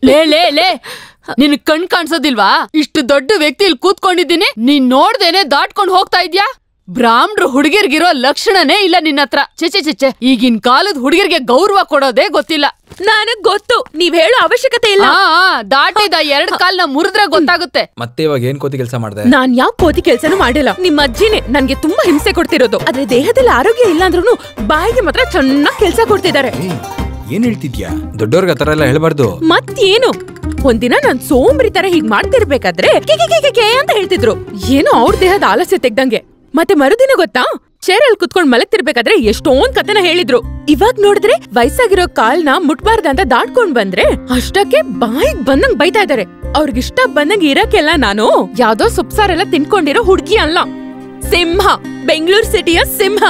ಲೇ ಲೇ ಲೇ ನಿನ್ ಕಣ್ ಕಾಣ್ಸೋದಿಲ್ವಾ? ಇಷ್ಟು ದೊಡ್ಡ ವ್ಯಕ್ತಿ ಇಲ್ಲಿ ಕೂತ್ಕೊಂಡಿದ್ದೀನಿ, ನೀನ್ ನೋಡ್ದೇನೆ ದಾಟ್ಕೊಂಡ್ ಹೋಗ್ತಾ ಇದ್ಯಾ? ಬ್ರಾಹ್ಮಣರು ಹುಡುಗಿರ್ಗಿರೋ ಲಕ್ಷಣನೇ ಇಲ್ಲ ನಿನ್ನತ್ರ. ಚೆ ಈಗಿನ ಕಾಲದ ಹುಡುಗಿರ್ಗೆ ಗೌರವ ಕೊಡೋದೇ ಗೊತ್ತಿಲ್ಲ. ನನಗ್ ಗೊತ್ತು, ನೀವ್ ಹೇಳೋ ಅವಶ್ಯಕತೆ ಇಲ್ಲ. ದಾಟಿದ 2 ಕಾಲ್ನ ಮುರಿದ್ರೆ ಗೊತ್ತಾಗುತ್ತೆ. ಮತ್ತೆ ಇವಾಗ ಏನ್ ಕೋತಿ ಕೆಲಸ ಮಾಡ್ದೆ? ನಾನ್ ಯಾವ ಕೋತಿ ಕೆಲ್ಸನೂ ಮಾಡಿಲ್ಲ. ನಿಮ್ಮ ಅಜ್ಜಿನೇ ನನ್ಗೆ ತುಂಬಾ ಹಿಂಸೆ ಕೊಡ್ತಿರೋದು. ಆದ್ರೆ ದೇಹದಲ್ಲಿ ಆರೋಗ್ಯ ಇಲ್ಲ ಅಂದ್ರೂ ಬಾಯಿಗೆ ಮಾತ್ರ ಚೆನ್ನಾಗ್ ಕೆಲ್ಸ ಕೊಡ್ತಿದ್ದಾರೆ. ಏನ್ ಹೇಳ್ತಿದ್ಯಾ? ದೊಡ್ಡವ್ರಿಗೆ ಆತರ ಎಲ್ಲ ಹೇಳ್ಬಾರ್ದು. ಮತ್ತೇನು, ಒಂದಿನ ನಾನ್ ಸೋಂಬ್ರಿ ತರ ಹೀಗ್ ಮಾಡ್ತಿರ್ಬೇಕಾದ್ರೆ ಅಂತ ಹೇಳ್ತಿದ್ರು. ಏನೋ ಅವ್ರ ದೇಹದ ಆಲಸ್ಯ ತೆಗ್ದಂಗೆ. ಮತ್ತೆ ಮರುದಿನ ಗೊತ್ತಾ, ಚೇರಲ್ಲಿ ಕುತ್ಕೊಂಡ್ ಮಲಗ್ತಿರ್ಬೇಕಾದ್ರೆ ಎಷ್ಟೊಂದ್ ಕಥೆನ ಹೇಳಿದ್ರು. ಇವಾಗ ನೋಡಿದ್ರೆ ವಯಸ್ಸಾಗಿರೋ ಕಾಲ್ನ ಮುಟ್ಬಾರ್ದಂತ ದಾಟ್ಕೊಂಡ್ ಬಂದ್ರೆ ಅಷ್ಟಕ್ಕೆ ಬಾಯಿಗ್ ಬಂದಂಗ್ ಬೈತಾ ಇದಾರೆ. ಅವ್ರಿಗಿಷ್ಟ ಬಂದಂಗ್ ಇರಕ್ಕೆಲ್ಲ ನಾನು ಯಾವ್ದೋ ಸೊಪ್ಸಾರೆಲ್ಲ ತಿನ್ಕೊಂಡಿರೋ ಹುಡ್ಗಿ ಅಲ್ಲ, ಸಿಂಹ, ಬೆಂಗಳೂರು ಸಿಟಿಯ ಸಿಂಹ.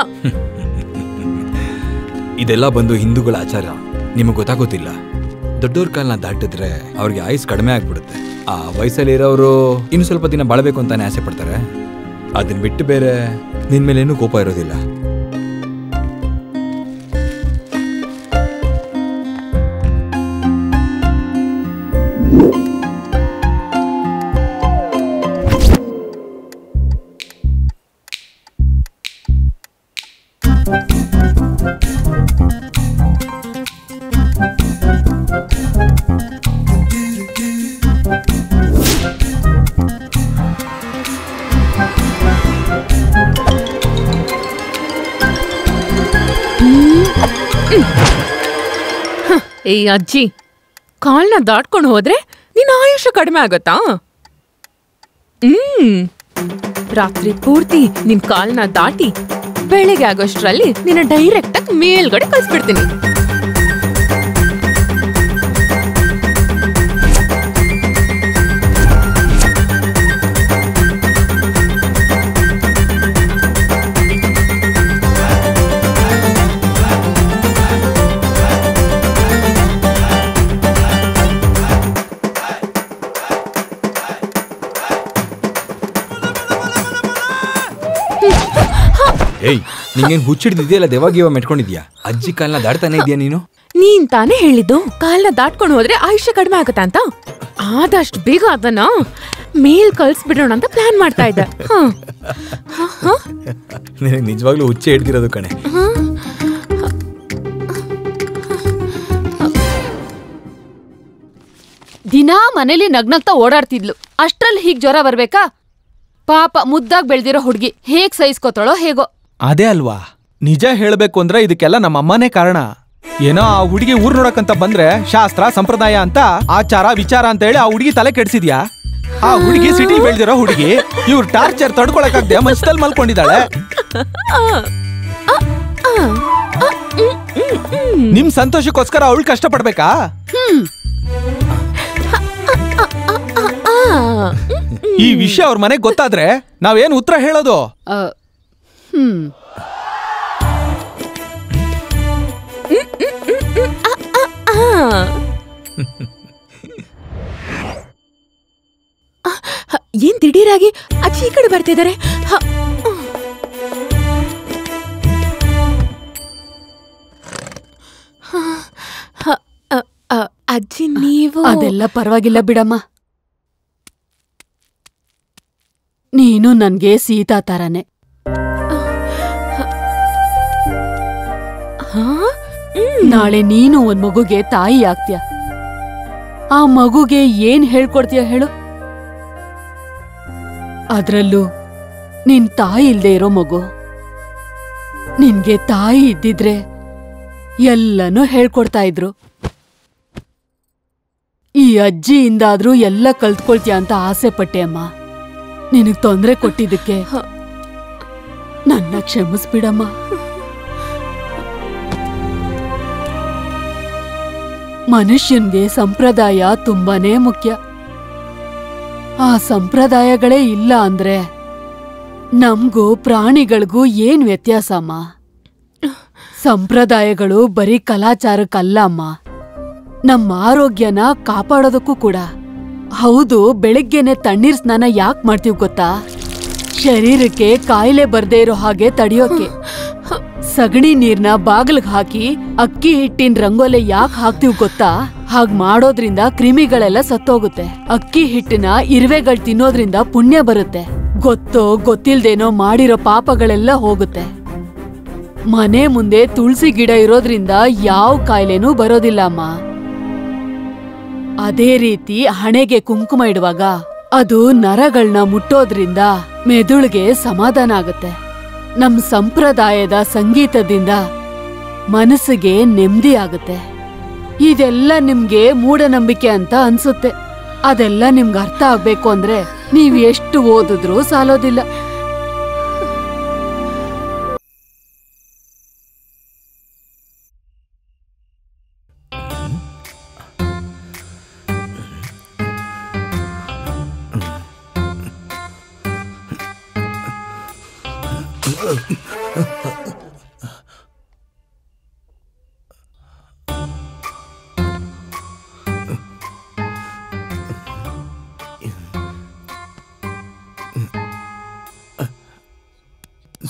ಇದೆಲ್ಲ ಬಂದು ಹಿಂದೂಗಳ ಆಚಾರ, ನಿಮಗ್ ಗೊತ್ತಾಗೋದಿಲ್ಲ. ದೊಡ್ಡವ್ರ ಕಾಲ್ನ ದಾಟಿದ್ರೆ ಅವ್ರಿಗೆ ಆಯುಸ್ ಕಡಿಮೆ ಆಗ್ಬಿಡುತ್ತೆ. ಆ ವಯಸ್ಸಲ್ಲಿ ಇರೋರು ಇನ್ನು ಸ್ವಲ್ಪ ದಿನ ಬಾಳ್ಬೇಕು ಅಂತಾನೆ ಆಸೆ ಪಡ್ತಾರೆ. ಅದನ್ನ ಬಿಟ್ಟು ಬೇರೆ ನಿನ್ ಮೇಲೆ ಏನೂ ಕೋಪ ಇರೋದಿಲ್ಲ. ಏ ಅಜ್ಜಿ, ಕಾಲ್ನ ದಾಟ್ಕೊಂಡು ಹೋದ್ರೆ ನಿನ್ನ ಆಯುಷ್ಯ ಕಡಿಮೆ ಆಗತ್ತಾ? ರಾತ್ರಿ ಪೂರ್ತಿ ನಿನ್ ಕಾಲ್ನ ದಾಟಿ ಬೆಳಿಗ್ಗೆ ಆಗೋಷ್ಟ್ರಲ್ಲಿ ನಿನ್ನ ಡೈರೆಕ್ಟ್ ಆಗಿ ಮೇಲ್ಗಡೆ ಕಳ್ಸ್ಬಿಡ್ತೀನಿ. ಏಯ್, ನಿಂಗೇನ್ ಹುಚ್ಚಿಡ್ದಿದ್ಯಲ್ಲ, ದೆವಾಗಿವ ಮೆಟ್ಕೊಂಡಿದ್ಯಾ? ಅಜ್ಜಿ ಕಾಲ್ನ ದಾಟ್ತಾನೆ ಇದೆಯಾ ನೀನು? ನೀನ್ ತಾನೇ ಹೇಳಿದ್ದು ಕಾಲ್ನ ದಾಟ್ಕೊಂಡು ಹೋದ್ರೆ ಆಯುಷ್ಯ ಕಡಿಮೆ ಆಗತ್ತಾ ಅಂತ. ಆದಷ್ಟು ಬೇಗ ಅದನ್ನ ಮೇಲ್ ಕಳ್ಸ್ಬಿಡೋಣ ಅಂತ ಪ್ಲಾನ್ ಮಾಡ್ತಾ ಇದ್ದೆ. ನಿನಗೆ ನಿಜವಾಗ್ಲೂ ಹುಚ್ಚೆ ಹಿಡ್ದಿರೋದು ಕಣೆ. ದಿನಾ ಮನೇಲಿ ನಗ್ನಗ್ತಾ ಓಡಾಡ್ತಿದ್ಲು, ಅಷ್ಟ್ರಲ್ಲಿ ಹೀಗ್ ಜ್ವರ ಬರ್ಬೇಕಾ? ಪಾಪ ಮುದ್ದಾಗ್ ಬೆಳ್ದಿರೋ ಹುಡ್ಗಿ ಹೇಗ್ ಸಹಿಸ್ಕೋತಾಳೋ ಹೇಗೋ. ಅದೇ ಅಲ್ವಾ, ನಿಜ ಹೇಳ್ಬೇಕು ಅಂದ್ರೆ ಇದಕ್ಕೆಲ್ಲ ನಮ್ಮ ಅಮ್ಮನೇ ಕಾರಣ. ಏನೋ ಆ ಹುಡುಗಿ ಊರ್ ನೋಡಕ್ಕಂತ ಬಂದ್ರೆ ಶಾಸ್ತ್ರ ಸಂಪ್ರದಾಯ ಅಂತ ಆಚಾರ ವಿಚಾರ ಅಂತ ಹೇಳಿ ಆ ಹುಡುಗಿ ತಲೆ ಕೆಡ್ಸಿದ್ಯಾ? ಆ ಹುಡುಗಿ ಸಿಟಿ ಬೆಳ್ದಿರೋ ಹುಡುಗಿ, ಇವ್ರ ಟಾರ್ಚರ್ ತಡ್ಕೊಳಕಾಗ್ದೆ ಮಂಚದಲ್ಲಿ ಮಲ್ಕೊಂಡಿದ್ದಾಳೆ. ನಿಮ್ ಸಂತೋಷಕ್ಕೋಸ್ಕರ ಅವಳು ಕಷ್ಟ ಪಡ್ಬೇಕಾ? ಈ ವಿಷಯ ಅವ್ರ ಮನೆಗ್ ಗೊತ್ತಾದ್ರೆ ನಾವೇನ್ ಉತ್ತರ ಹೇಳೋದು? ಏನ್ ದಿಢೀರಾಗಿ ಅಜ್ಜಿ ಈ ಕಡೆ ಬರ್ತಿದ್ದಾರೆ? ಅಜ್ಜಿ ನೀವು? ಅದೆಲ್ಲ ಪರವಾಗಿಲ್ಲ ಬಿಡಮ್ಮ, ನೀನು ನನ್ಗೆ ಸೀತಾ ತರನೆ. ನಾಳೆ ನೀನು ಒಂದ್ ಮಗುಗೆ ತಾಯಿ ಆಗ್ತೀಯ. ಆ ಮಗುಗೆ ಏನ್ ಹೇಳ್ಕೊಡ್ತೀಯ ಹೇಳು? ಅದ್ರಲ್ಲೂ ನಿನ್ ತಾಯಿ ಇಲ್ದೇ ಇರೋ ಮಗು. ನಿನ್ಗೆ ತಾಯಿ ಇದ್ದಿದ್ರೆ ಎಲ್ಲನೂ ಹೇಳ್ಕೊಡ್ತಾ ಇದ್ರು. ಈ ಅಜ್ಜಿಯಿಂದಾದ್ರೂ ಎಲ್ಲ ಕಲ್ತ್ಕೊಳ್ತೀಯ ಅಂತ ಆಸೆ ಪಟ್ಟೆ ಅಮ್ಮ. ನಿನಗ್ ತೊಂದ್ರೆ ಕೊಟ್ಟಿದ್ದಕ್ಕೆ ನನ್ನ ಕ್ಷಮಿಸ್ಬಿಡಮ್ಮ. ಮನುಷ್ಯನ್ಗೆ ಸಂಪ್ರದಾಯ ತುಂಬಾನೇ ಮುಖ್ಯ. ಆ ಸಂಪ್ರದಾಯಗಳೇ ಇಲ್ಲ ಅಂದ್ರೆ ನಮ್ಗೂ ಪ್ರಾಣಿಗಳಿಗೂ ಏನ್ ವ್ಯತ್ಯಾಸ ಅಮ್ಮ? ಸಂಪ್ರದಾಯಗಳು ಬರೀ ಕಲಾಚಾರಕ್ಕಲ್ಲ ಅಮ್ಮ, ನಮ್ಮ ಆರೋಗ್ಯನ ಕಾಪಾಡೋದಕ್ಕೂ ಕೂಡ. ಹೌದು, ಬೆಳಿಗ್ಗೆನೆ ತಣ್ಣೀರ್ ಸ್ನಾನ ಯಾಕೆ ಮಾಡ್ತೀವಿ ಗೊತ್ತಾ? ಶರೀರಕ್ಕೆ ಕಾಯಿಲೆ ಬರ್ದೇ ಇರೋ ಹಾಗೆ ತಡೆಯೋಕೆ. ಸಗಣಿ ನೀರ್ನ ಬಾಗಿಲ್ಗ್ ಹಾಕಿ ಅಕ್ಕಿ ಹಿಟ್ಟಿನ ರಂಗೋಲೆ ಯಾಕೆ ಹಾಕ್ತಿವ್ ಗೊತ್ತಾ? ಹಾಗ್ ಮಾಡೋದ್ರಿಂದ ಕ್ರಿಮಿಗಳೆಲ್ಲ ಸತ್ತೋಗುತ್ತೆ. ಅಕ್ಕಿ ಹಿಟ್ಟಿನ ಇರುವೆಗಳ್ ತಿನ್ನೋದ್ರಿಂದ ಪುಣ್ಯ ಬರುತ್ತೆ. ಗೊತ್ತೋ ಗೊತ್ತಿಲ್ದೇನೋ ಮಾಡಿರೋ ಪಾಪಗಳೆಲ್ಲ ಹೋಗುತ್ತೆ. ಮನೆ ಮುಂದೆ ತುಳಸಿ ಗಿಡ ಇರೋದ್ರಿಂದ ಯಾವ ಕಾಯಿಲೆನೂ ಬರೋದಿಲ್ಲ ಅಮ್ಮ. ಅದೇ ರೀತಿ ಹಣೆಗೆ ಕುಂಕುಮ ಇಡುವಾಗ ಅದು ನರಗಳನ್ನ ಮುಟ್ಟೋದ್ರಿಂದ ಮೆದುಳಿಗೆ ಸಮಾಧಾನ ಆಗುತ್ತೆ. ನಮ್ ಸಂಪ್ರದಾಯದ ಸಂಗೀತದಿಂದ ಮನಸ್ಸಿಗೆ ನೆಮ್ಮದಿ ಆಗುತ್ತೆ. ಇದೆಲ್ಲ ನಿಮ್ಗೆ ಮೂಢನಂಬಿಕೆ ಅಂತ ಅನ್ಸುತ್ತೆ. ಅದೆಲ್ಲ ನಿಮ್ಗೆ ಅರ್ಥ ಆಗ್ಬೇಕು ಅಂದ್ರೆ ನೀವ್ ಎಷ್ಟು ಓದಿದ್ರೂ ಸಾಲೋದಿಲ್ಲ.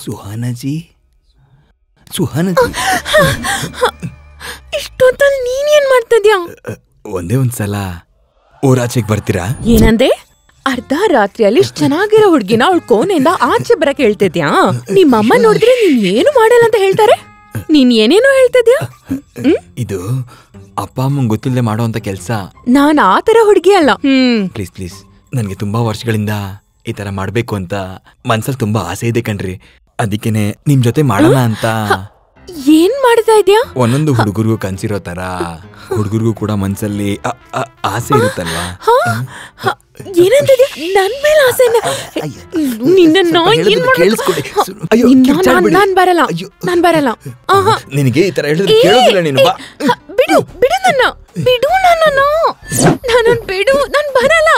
ಸುಹಾನಾಜಿ, ಸುಹಾನಾಜಿ, ಇಷ್ಟೊತ್ತಲ್ಲಿ ನೀನೇನ್ ಮಾಡ್ತಿದ್ಯಾ? ಒಂದೇ ಒಂದ್ಸಲ ಊರಾಚೆಗೆ ಬರ್ತೀರಾ? ಏನಂದೆ? ಅರ್ಧ ರಾತ್ರಿಯಲ್ಲಿ ಇಷ್ಟ್ ಚೆನ್ನಾಗಿರೋ ಹುಡ್ಗಿನ ಅವಳ ಕೋಣೆಯಿಂದ ಆಚೆ ಬರಕ್ ಹೇಳ್ತಿದ್ಯಾ? ನಿಮ್ಮಮ್ಮ ನೋಡಿದ್ರೆ ನೀನ್ ಏನು ಮಾಡಲ್ಲ ಅಂತ ಹೇಳ್ತಾರೆ. ನೀನ್ ಏನೇನೋ ಹೇಳ್ತಿದ್ಯಾ? ಇದು ಅಪ್ಪ ಅಮ್ಮಂಗ್ ಗೊತ್ತಿಲ್ಲದೆ ಮಾಡೋ ಅಂತ ಕೆಲ್ಸ. ನಾನ್ ಆ ತರ ಹುಡ್ಗಿ ಅಲ್ಲ. ಪ್ಲೀಸ್ ಪ್ಲೀಸ್, ನನ್ಗೆ ತುಂಬಾ ವರ್ಷಗಳಿಂದ ಈ ತರ ಮಾಡ್ಬೇಕು ಅಂತ ಮನ್ಸಲ್ಲಿ ತುಂಬಾ ಆಸೆ ಇದೆ ಕಣ್ರಿ. ಅದಕ್ಕೇನೆ ನಿಮ್ ಜೊತೆ ಮಾಡೋಣ ಅಂತ. ಏನ್ ಮಾಡ್ತಾ ಇದ್ಯಾ? ಒಂದೊಂದು ಹುಡುಗರಿಗೂ ಕನ್ಸಿರೋ ತರ ಹುಡುಗರಿಗೂ ಕೂಡ ಮನ್ಸಲ್ಲಿ ಆಸೆ ಇರುತ್ತಲ್ವಾ? ಏನಂತಿದ್ಯಾ? ನನ್ ಮೇಲೆ ಆಸೆನ? ನಾನ್ ಬರಲ್ಲ, ನಾನ್ ಬರಲ್ಲ. ನಿನಗೆ ಈ ತರ ಹೇಳಿದ್ರೆ ಕೇಳೋದಿಲ್ಲ ನೀನು. ಬಿಡು, ಬಿಡು ನನ್ನ, ಬಿಡು ನನ್ನನ್ನು, ನನ್ನ ಬಿಡು, ನಾನ್ ಬರಲ್ಲ.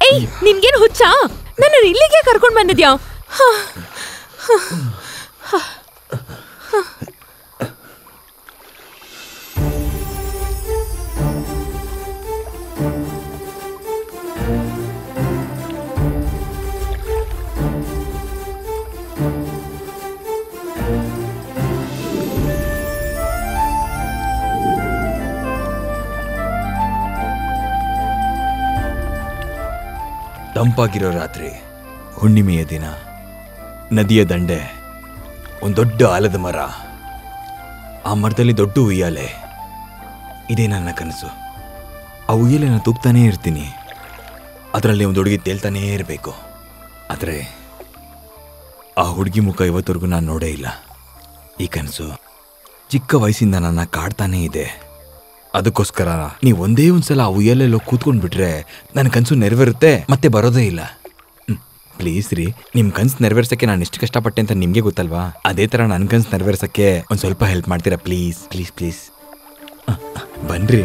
ಏಯ್, ನಿನ್ಗೇನು ಹುಚ್ಚಾ? ನನ್ನ ಇಲ್ಲಿಗೆ ಕರ್ಕೊಂಡ್ ಬಂದಿದ್ಯಾ? ತಂಪಾಗಿರೋ ರಾತ್ರಿ, ಹುಣ್ಣಿಮೆಯ ದಿನ, ನದಿಯ ದಂಡೆ, ಒಂದು ದೊಡ್ಡ ಆಲದ ಮರ, ಆ ಮರದಲ್ಲಿ ದೊಡ್ಡ ಉಯ್ಯಾಲೆ. ಇದೇ ನನ್ನ ಕನಸು. ಆ ಉಯ್ಯಾಲೆನ ತೂಗ್ತಾನೇ ಇರ್ತೀನಿ. ಅದರಲ್ಲಿ ಒಂದು ಹುಡುಗಿ ತೇಲ್ತಾನೇ ಇರಬೇಕು. ಆದರೆ ಆ ಹುಡುಗಿ ಮುಖ ಇವತ್ತವರೆಗೂ ನಾನು ನೋಡೇ ಇಲ್ಲ. ಈ ಕನಸು ಚಿಕ್ಕ ವಯಸ್ಸಿಂದ ನನ್ನ ಕಾಡ್ತಾನೇ ಇದೆ. ಅದಕ್ಕೋಸ್ಕರ ನೀವು ಒಂದೇ ಒಂದ್ಸಲ ಆ ಉಯ್ಯಾಲೆಲ್ಲೋ ಕೂತ್ಕೊಂಡ್ಬಿಟ್ರೆ ನನ್ನ ಕನಸು ನೆರವೇರುತ್ತೆ, ಮತ್ತೆ ಬರೋದೇ ಇಲ್ಲ. ಪ್ಲೀಸ್ ರೀ, ನಿಮ್ಮ ಕನಸು ನೆರವೇರ್ಸಕ್ಕೆ ನಾನು ಎಷ್ಟು ಕಷ್ಟಪಟ್ಟೆ ಅಂತ ನಿಮಗೆ ಗೊತ್ತಲ್ವಾ? ಅದೇ ಥರ ನನ್ನ ಕನಸು ನೆರವೇರ್ಸಕ್ಕೆ ಒಂದು ಸ್ವಲ್ಪ ಹೆಲ್ಪ್ ಮಾಡ್ತೀರಾ? ಪ್ಲೀಸ್ ಪ್ಲೀಸ್ ಪ್ಲೀಸ್, ಬನ್ರಿ.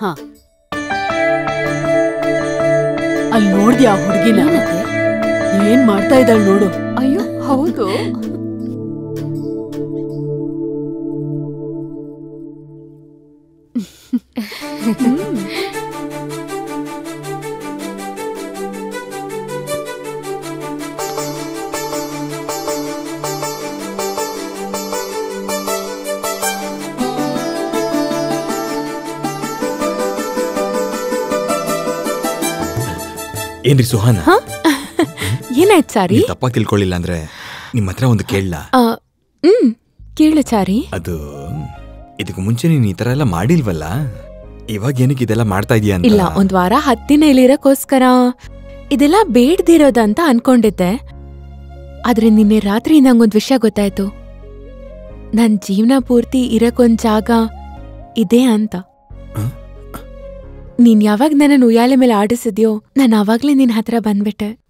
ಹಾ, ಅಲ್ಲಿ ನೋಡ್ದ್ಯಾ ಹುಡುಗಿನ? ಏನ್ ಮಾಡ್ತಾ ಇದ್ದಾಳೆ ನೋಡು. ಅಯ್ಯೋ ಹೌದು. ಏನ್ರಿ ಸುಹಾನ, ಏನಾಯ್ತು ಚಾರಿ? ತಪ್ಪಾಗಿ ತಿಳ್ಕೊಳ್ಳಿಲ್ಲ ಅಂದ್ರೆ ನಿಮ್ಮ ಹತ್ರ ಒಂದು ಕೇಳಲ್ಲ? ಕೇಳು ಚಾರಿ. ಅದು ಇದಕ್ಕೆ ಮುಂಚೆ ನೀನು ಈ ತರ ಎಲ್ಲ ಮಾಡಿಲ್ವಲ್ಲ, ಇವಾಗ ಏನಕ್ಕೆ ಇದೆಲ್ಲ ಮಾಡ್ತಾ ಇದೀಯ ಅಂತ? ಇಲ್ಲ, ಒಂದ್ ವಾರ 10 ದಿನ ಇಲ್ಲಿರಕ್ಕೋಸ್ಕರ ಇದೆಲ್ಲ ಬೇಡ್ದಿರೋದಂತ ಅನ್ಕೊಂಡಿದ್ದೆ. ಆದ್ರೆ ನಿನ್ನೆ ರಾತ್ರಿ ನಂಗೊಂದ್ ವಿಷಯ ಗೊತ್ತಾಯ್ತು. ನನ್ ಜೀವನ ಪೂರ್ತಿ ಇರಕ್ಕೊಂದ್ ಜಾಗ ಇದೆ ಅಂತ. ನೀನ್ ಯಾವಾಗ ನನ್ನ ಉಯ್ಯಾಲೆ ಮೇಲೆ ಆಡಿಸಿದ್ಯೋ ನಾನು ಆವಾಗ್ಲೇ ನಿನ್ ಹತ್ರ ಬಂದ್ಬಿಟ್ಟೆ.